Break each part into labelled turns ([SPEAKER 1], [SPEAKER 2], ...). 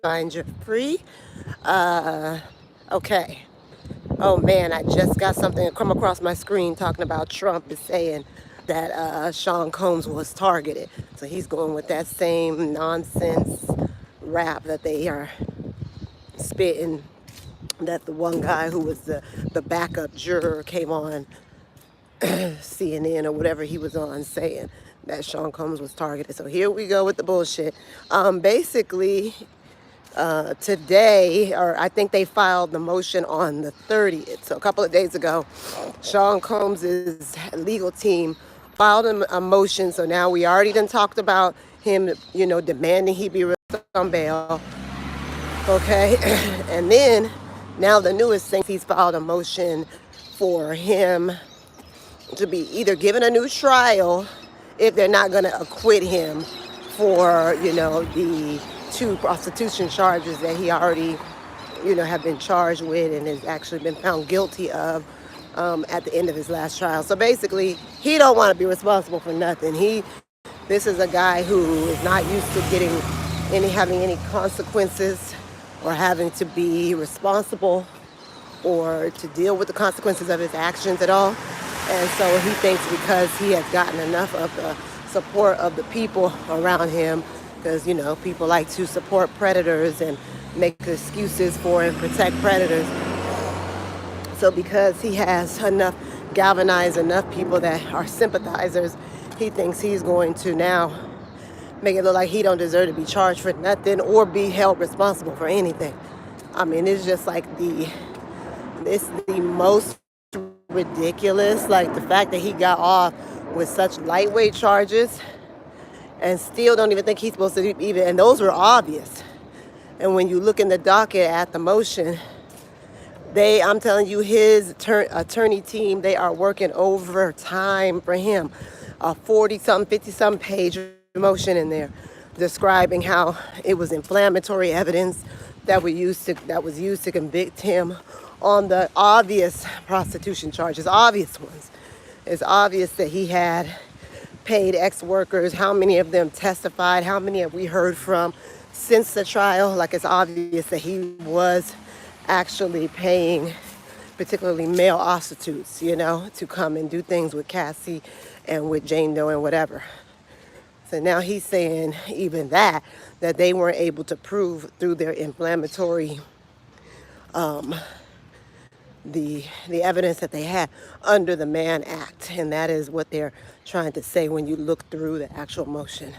[SPEAKER 1] find you free. Okay. Oh man, I just got something come across my screen talking about Trump is saying that Sean Combs was targeted. So he's going with that same nonsense rap that they are spitting, that the one guy who was the backup juror came on CNN or whatever he was on saying that Sean Combs was targeted. So here we go with the bullshit. Basically, today, or I think they filed the motion on the 30th. So a couple of days ago, Sean Combs's legal team filed a motion. So now we already done talked about him, demanding he be released on bail. Okay, and then now the newest thing, he's filed a motion for him to be either given a new trial if they're not going to acquit him for, the two prostitution charges that he already, have been charged with and has actually been found guilty of at the end of his last trial. So basically, he don't want to be responsible for nothing. This is a guy who is not used to having any consequences or having to be responsible or to deal with the consequences of his actions at all. And so he thinks because he has gotten enough of the support of the people around him, because, people like to support predators and make excuses for and protect predators. So because he has galvanized enough people that are sympathizers, he thinks he's going to now make it look like he don't deserve to be charged for nothing or be held responsible for anything. I mean, it's just like it's the most ridiculous, like the fact that he got off with such lightweight charges and still don't even think he's supposed to even, and those were obvious. And when you look in the docket at the motion, I'm telling you, his attorney team, they are working overtime for him. A 40-something, 50-something page motion in there describing how it was inflammatory evidence that was used to convict him on the obvious prostitution charges, obvious ones. It's obvious that he had paid ex-workers. How many of them testified? How many have we heard from since the trial? Like, it's obvious that he was actually paying particularly male prostitutes, to come and do things with Cassie and with Jane Doe and whatever. So now he's saying even that they weren't able to prove through their inflammatory the evidence that they had under the Mann Act. And that is what they're trying to say when you look through the actual motion.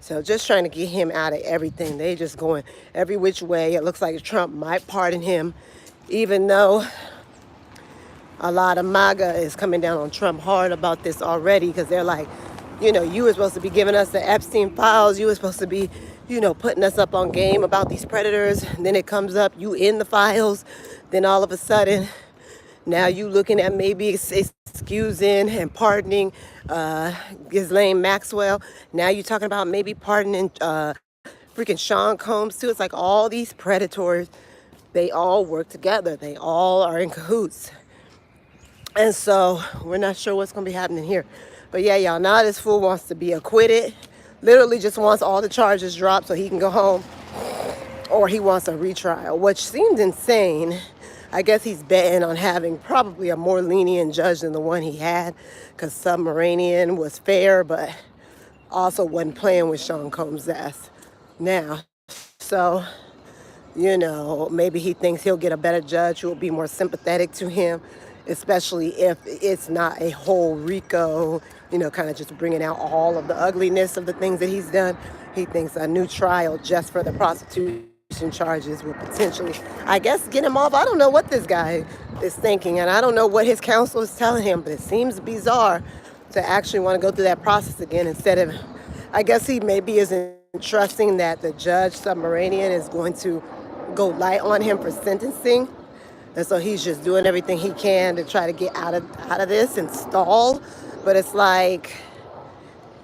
[SPEAKER 1] So just trying to get him out of everything. They just going every which way. It looks like Trump might pardon him, even though a lot of MAGA is coming down on Trump hard about this already, because they're like, you were supposed to be giving us the Epstein files. You were supposed to be, putting us up on game about these predators. And then it comes up, you in the files. Then all of a sudden, now you looking at maybe excusing and pardoning Ghislaine Maxwell. Now you're talking about maybe pardoning freaking Sean Combs too. It's like all these predators, they all work together. They all are in cahoots. And so we're not sure what's going to be happening here. But yeah, y'all, now this fool wants to be acquitted. Literally just wants all the charges dropped so he can go home. Or he wants a retrial, which seems insane. I guess he's betting on having probably a more lenient judge than the one he had, because Submarinian was fair, but also wasn't playing with Sean Combs' ass now. So, maybe he thinks he'll get a better judge who will be more sympathetic to him, especially if it's not a whole RICO, kind of just bringing out all of the ugliness of the things that he's done. He thinks a new trial just for the prostitution charges will potentially, I guess, get him off. I don't know what this guy is thinking, and I don't know what his counsel is telling him, but it seems bizarre to actually want to go through that process again instead of, I guess he maybe isn't trusting that the judge, Submarinian, is going to go light on him for sentencing. And so he's just doing everything he can to try to get out of this and stall. But it's like,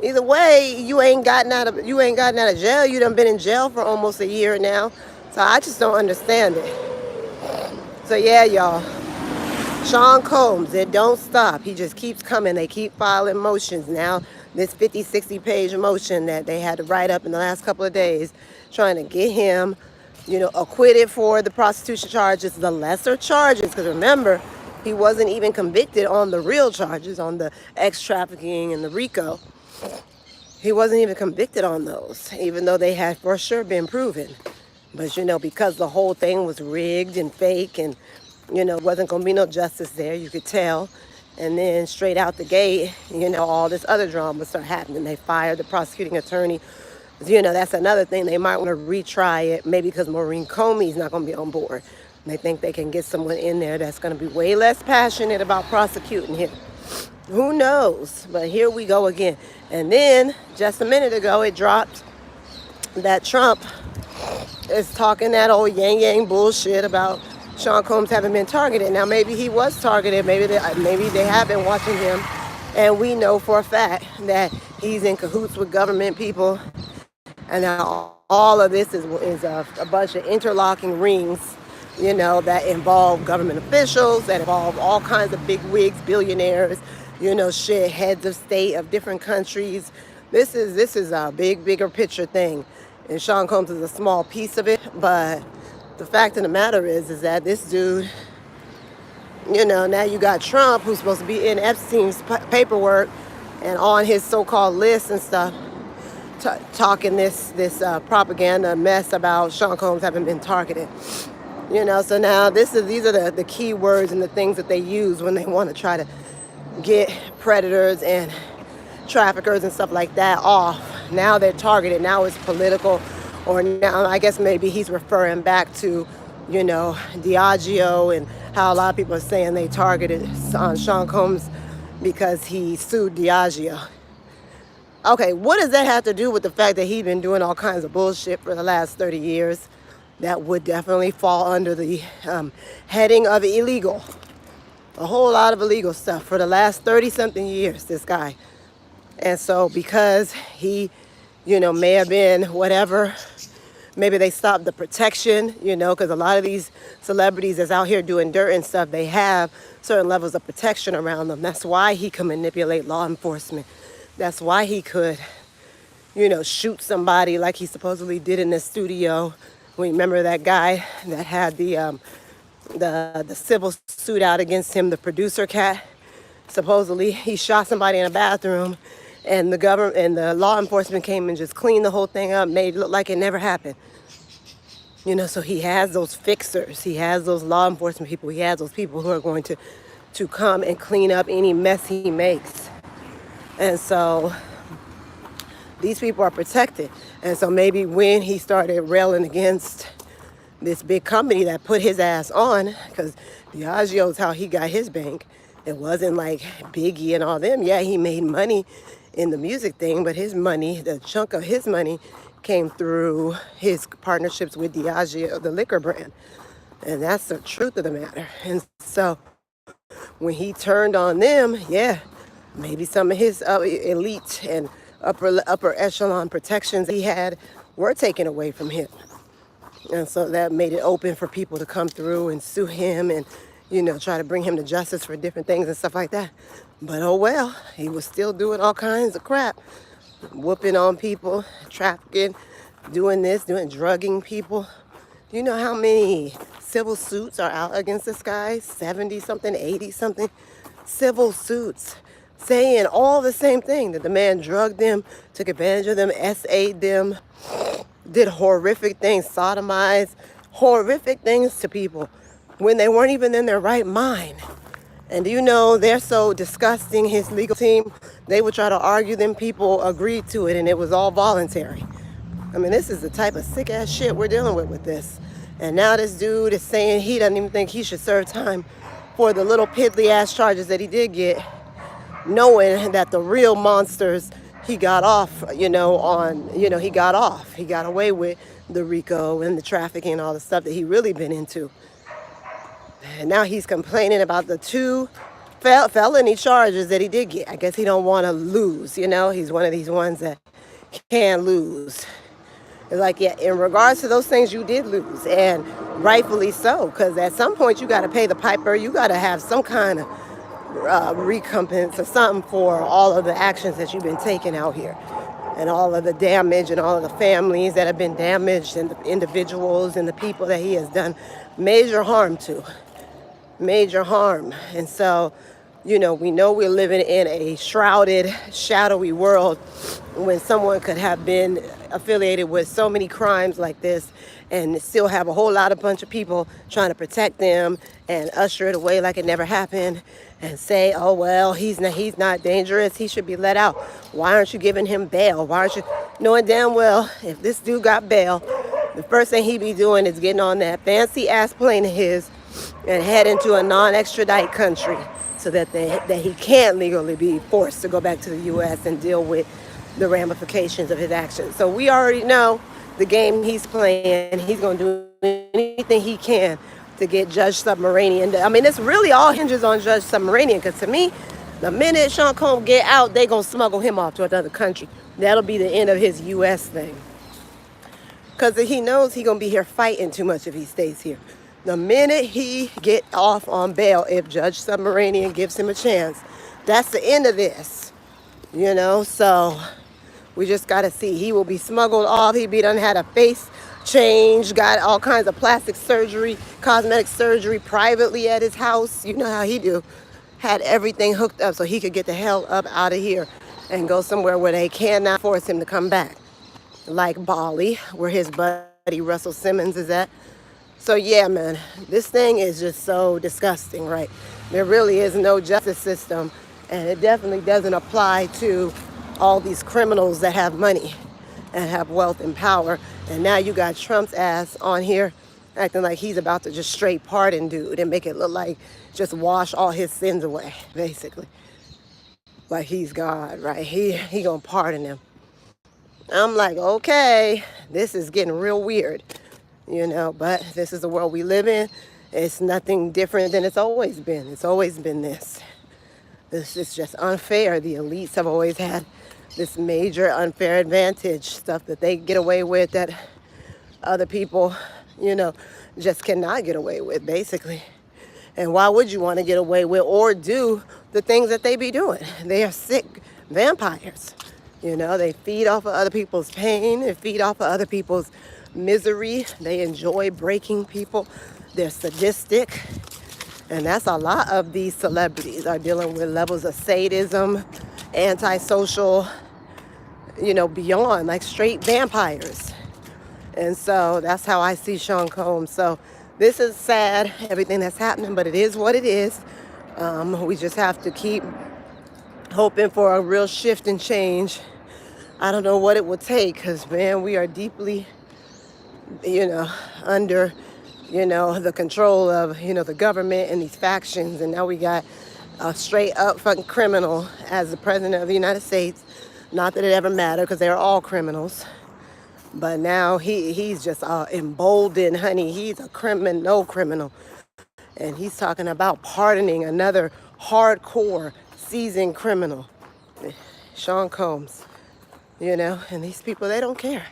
[SPEAKER 1] either way, you ain't gotten out of jail. You done been in jail for almost a year now. So I just don't understand it. So yeah, y'all. Sean Combs, it don't stop. He just keeps coming. They keep filing motions now. This 50, 60-page motion that they had to write up in the last couple of days, trying to get him acquitted for the prostitution charges, the lesser charges. Because remember, he wasn't even convicted on the real charges, on the ex trafficking and the RICO. He wasn't even convicted on those, even though they had for sure been proven. But, because the whole thing was rigged and fake and, wasn't going to be no justice there, you could tell. And then straight out the gate, all this other drama started happening. They fired the prosecuting attorney. That's another thing. They might want to retry it, maybe because Maureen Comey's not going to be on board. They think they can get someone in there that's going to be way less passionate about prosecuting him. Who knows? But here we go again. And then, just a minute ago, it dropped that Trump is talking that old yang bullshit about Sean Combs having been targeted. Now, maybe he was targeted. Maybe they have been watching him. And we know for a fact that he's in cahoots with government people. And now all of this is a bunch of interlocking rings, that involve government officials, that involve all kinds of big wigs, billionaires, heads of state of different countries. This is a bigger picture thing. And Sean Combs is a small piece of it. But the fact of the matter is that this dude, now you got Trump, who's supposed to be in Epstein's paperwork and on his so-called list and stuff, talking this propaganda mess about Sean Combs having been targeted. So now these are the key words and the things that they use when they want to try to get predators and traffickers and stuff like that off. Now they're targeted. Now it's political. Or now I guess maybe he's referring back to, Diageo and how a lot of people are saying they targeted Sean Combs because he sued Diageo. Okay, what does that have to do with the fact that he's been doing all kinds of bullshit for the last 30 years? That would definitely fall under the heading of illegal. A whole lot of illegal stuff for the last 30-something years, this guy. And so because he, may have been whatever, maybe they stopped the protection, because a lot of these celebrities that's out here doing dirt and stuff, they have certain levels of protection around them. That's why he can manipulate law enforcement. That's why he could, shoot somebody like he supposedly did in the studio. We remember that guy that had the civil suit out against him, the producer cat. Supposedly he shot somebody in a bathroom, and the government and the law enforcement came and just cleaned the whole thing up, made it look like it never happened. So he has those fixers. He has those law enforcement people. He has those people who are going to come and clean up any mess he makes. And so these people are protected. And so maybe when he started railing against this big company that put his ass on, because Diageo is how he got his bank. It wasn't like Biggie and all them. Yeah, he made money in the music thing, but his money, the chunk of his money, came through his partnerships with Diageo, the liquor brand. And that's the truth of the matter. And so when he turned on them, yeah, maybe some of his elite and upper echelon protections he had were taken away from him. And so that made it open for people to come through and sue him and, try to bring him to justice for different things and stuff like that. But oh well, he was still doing all kinds of crap, whooping on people, trafficking, doing drugging people. Do you know how many civil suits are out against this guy? 70-something, 80-something civil suits saying all the same thing, that the man drugged them, took advantage of them, SA'd them, did horrific things, sodomized, horrific things to people when they weren't even in their right mind. And they're so disgusting, his legal team, they would try to argue them people agreed to it and it was all voluntary. I mean, this is the type of sick ass shit we're dealing with this. And now this dude is saying he doesn't even think he should serve time for the little piddly ass charges that he did get, knowing that the real monsters he got off, he got off. He got away with the RICO and the trafficking and all the stuff that he really been into. And now he's complaining about the 2 felony charges that he did get. I guess he don't want to lose, He's one of these ones that can't lose. It's like, yeah, in regards to those things, you did lose, and rightfully so, because at some point you got to pay the piper. You got to have some kind of recompense or something for all of the actions that you've been taking out here. and all of the damage and all of the families that have been damaged and the individuals and the people that he has done major harm to. Major harm. And so, we know we're living in a shrouded, shadowy world when someone could have been affiliated with so many crimes like this and still have a whole lot of bunch of people trying to protect them and usher it away like it never happened and say, oh, well, he's not dangerous. He should be let out. Why aren't you giving him bail? Why aren't you knowing damn well if this dude got bail, the first thing he be doing is getting on that fancy ass plane of his and head into a non-extradite country so that he can't legally be forced to go back to the U.S. and deal with the ramifications of his actions. So we already know the game he's playing. He's going to do anything he can to get Judge Submarinian. I mean, this really all hinges on Judge Submarinian, because to me, the minute Sean Combs get out, they going to smuggle him off to another country. That'll be the end of his U.S. thing. Because he knows he's going to be here fighting too much if he stays here. The minute he get off on bail, if Judge Submarinian gives him a chance, that's the end of this. So we just got to see. He will be smuggled off. He done had a face change, got all kinds of plastic surgery, cosmetic surgery privately at his house. You know how he do. Had everything hooked up so he could get the hell up out of here and go somewhere where they cannot force him to come back. Like Bali, where his buddy Russell Simmons is at. So yeah, man, this thing is just so disgusting, right? There really is no justice system, and it definitely doesn't apply to all these criminals that have money and have wealth and power. And now you got Trump's ass on here acting like he's about to just straight pardon dude and make it look like just wash all his sins away, basically. Like he's God, right? He gonna pardon him. I'm like, okay, this is getting real weird. But this is the world we live in. It's nothing different than it's always been. It's always been this. This is just unfair. The elites have always had this major unfair advantage, stuff that they get away with that other people, just cannot get away with, basically. And why would you want to get away with or do the things that they be doing? They are sick vampires. They feed off of other people's pain. They feed off of other people's misery. They enjoy breaking people. They're sadistic. And that's a lot of these celebrities are dealing with levels of sadism, antisocial, beyond, like straight vampires. And so that's how I see Sean Combs. So this is sad, everything that's happening, but it is what it is. We just have to keep hoping for a real shift and change. I don't know what it will take, because, man, we are deeply, under, the control of, the government and these factions. And now we got a straight up fucking criminal as the president of the United States. Not that it ever mattered, because they're all criminals. But now he's just emboldened, honey. He's a criminal. And he's talking about pardoning another hardcore, seasoned criminal, Sean Combs. And these people, they don't care.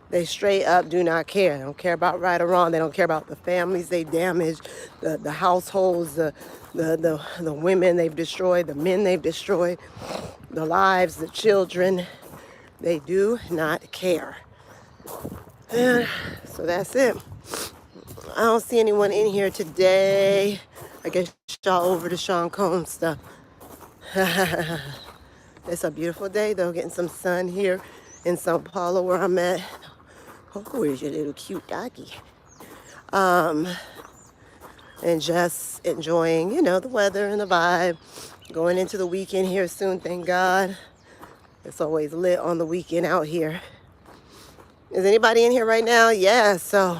[SPEAKER 1] They straight up do not care. They don't care about right or wrong. They don't care about the families they damaged, the households, the women they've destroyed, the men they've destroyed, the lives, the children. They do not care. And so that's it. I don't see anyone in here today. I guess y'all over the Sean Combs stuff. It's a beautiful day, though, getting some sun here in Sao Paulo where I'm at. Oh, where's your little cute doggy? And just enjoying, the weather and the vibe. Going into the weekend here soon, thank God. It's always lit on the weekend out here. Is anybody in here right now? Yeah, so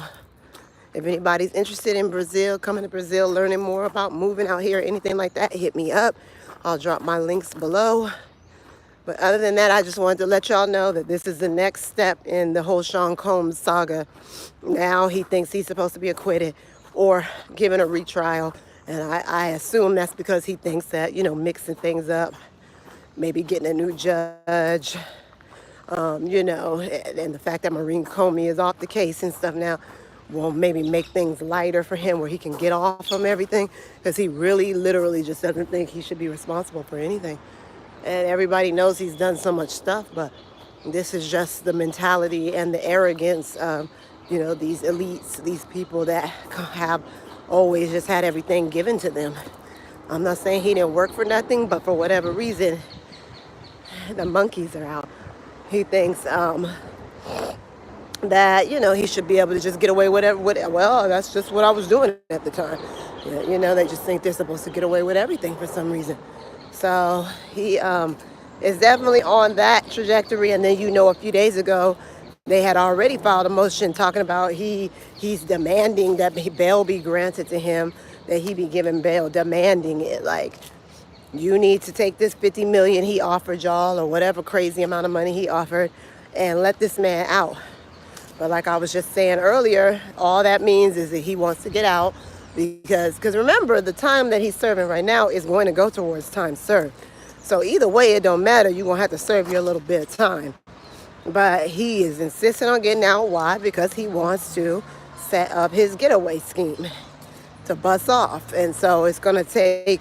[SPEAKER 1] if anybody's interested in Brazil, coming to Brazil, learning more about moving out here, anything like that, hit me up. I'll drop my links below. But other than that, I just wanted to let y'all know that this is the next step in the whole Sean Combs saga. Now he thinks he's supposed to be acquitted or given a retrial. And I assume that's because he thinks that, mixing things up, maybe getting a new judge, and the fact that Maureen Comey is off the case and stuff now will maybe make things lighter for him where he can get off from everything, because he really literally just doesn't think he should be responsible for anything. And everybody knows he's done so much stuff, but This is just the mentality and the arrogance of, these elites, these people that have always just had everything given to them. I'm not saying he didn't work for nothing, but for whatever reason, the monkeys are out. He thinks that he should be able to just get away with it. Well, that's just what I was doing at the time. Yeah, they just think they're supposed to get away with everything for some reason. So he is definitely on that trajectory. And then a few days ago, they had already filed a motion talking about he's demanding that bail be granted to him, that he be given bail, demanding it. Like, you need to take this 50 million he offered y'all, or whatever crazy amount of money he offered, and let this man out. But like I was just saying earlier, all that means is that he wants to get out because remember, the time that he's serving right now is going to go towards time served. So either way, it don't matter. You're going to have to serve your little bit of time. But he is insisting on getting out. Why? Because he wants to set up his getaway scheme to bust off. And so it's going to take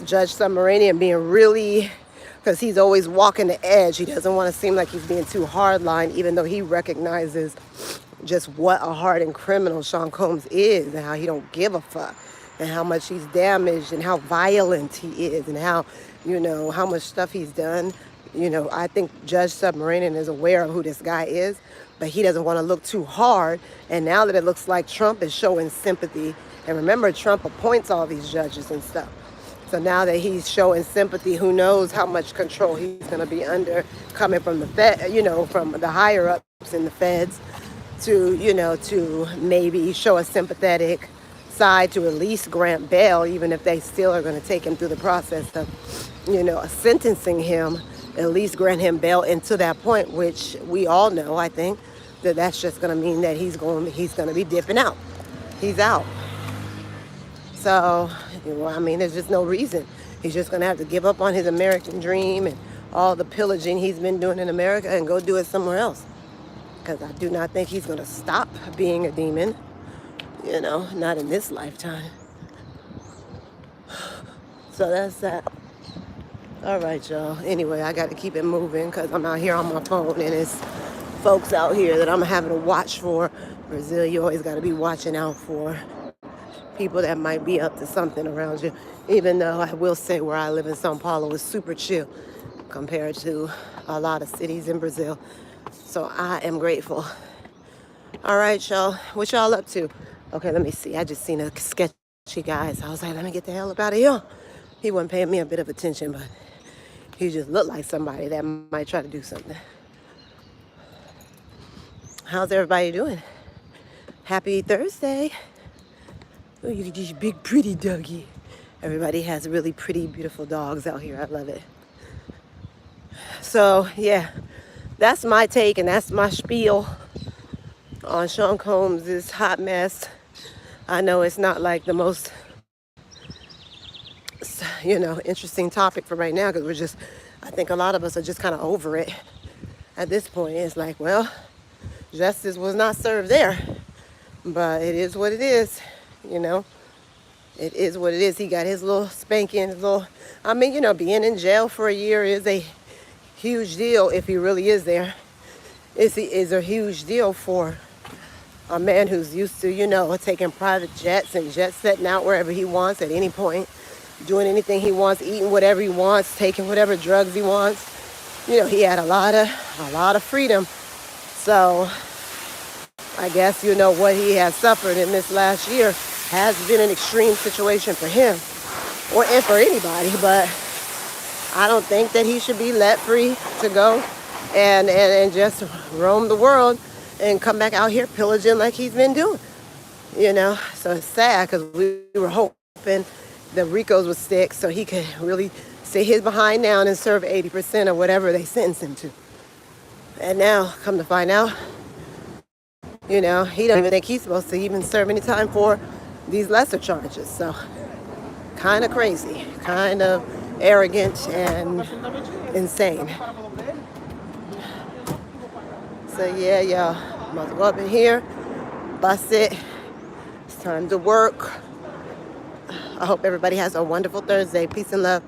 [SPEAKER 1] Judge Submarinian being really, because he's always walking the edge. He doesn't want to seem like he's being too hardline, even though he recognizes just what a hardened criminal Sean Combs is, and how he don't give a fuck, and how much he's damaged, and how violent he is, and how, how much stuff he's done. I think Judge Submarinian is aware of who this guy is, but he doesn't want to look too hard. And now that it looks like Trump is showing sympathy, and remember, Trump appoints all these judges and stuff. So now that he's showing sympathy, who knows how much control he's going to be under, coming from the Fed, from the higher ups in the feds, to, to maybe show a sympathetic side, to at least grant bail, even if they still are going to take him through the process of, sentencing him, at least grant him bail. And to that point, which we all know, I think, that that's just going to mean that he's going to be dipping out. He's out. So, there's just no reason. He's just going to have to give up on his American dream and all the pillaging he's been doing in America and go do it somewhere else. Because I do not think he's going to stop being a demon, not in this lifetime. So that's that. All right, y'all. Anyway, I got to keep it moving because I'm out here on my phone and it's folks out here that I'm having to watch for. Brazil, you always got to be watching out for people that might be up to something around you. Even though I will say where I live in Sao Paulo is super chill compared to a lot of cities in Brazil. So I am grateful. All right, y'all. What y'all up to? Okay, let me see. I just seen a sketchy guy. So I was like, let me get the hell up out of here. He wasn't paying me a bit of attention, but he just looked like somebody that might try to do something. How's everybody doing? Happy Thursday. Oh, you get these big, pretty doggy. Everybody has really pretty, beautiful dogs out here. I love it. So, yeah, that's my take and that's my spiel on Sean Combs' hot mess. I know it's not like the most, interesting topic for right now because I think a lot of us are just kind of over it. At this point, it's like, well, justice was not served there, but it is what it is. It is what it is. He got his little spanking, being in jail for a year is a huge deal if he really is there. Is a huge deal for a man who's used to, taking private jets and jet setting out wherever he wants at any point, doing anything he wants, eating whatever he wants, taking whatever drugs he wants. He had a lot of freedom. So I guess, what he has suffered in this last year has been an extreme situation for him and for anybody, but I don't think that he should be let free to go and just roam the world and come back out here pillaging like he's been doing, So it's sad because we were hoping the Ricos would stick so he could really sit his behind down and serve 80% of whatever they sentenced him to. And now, come to find out, he don't even think he's supposed to even serve any time for these lesser charges. So kind of crazy, kind of arrogant and insane. So yeah, y'all, I'm about to go up in here, bust it. It's time to work. I hope everybody has a wonderful Thursday. Peace and love.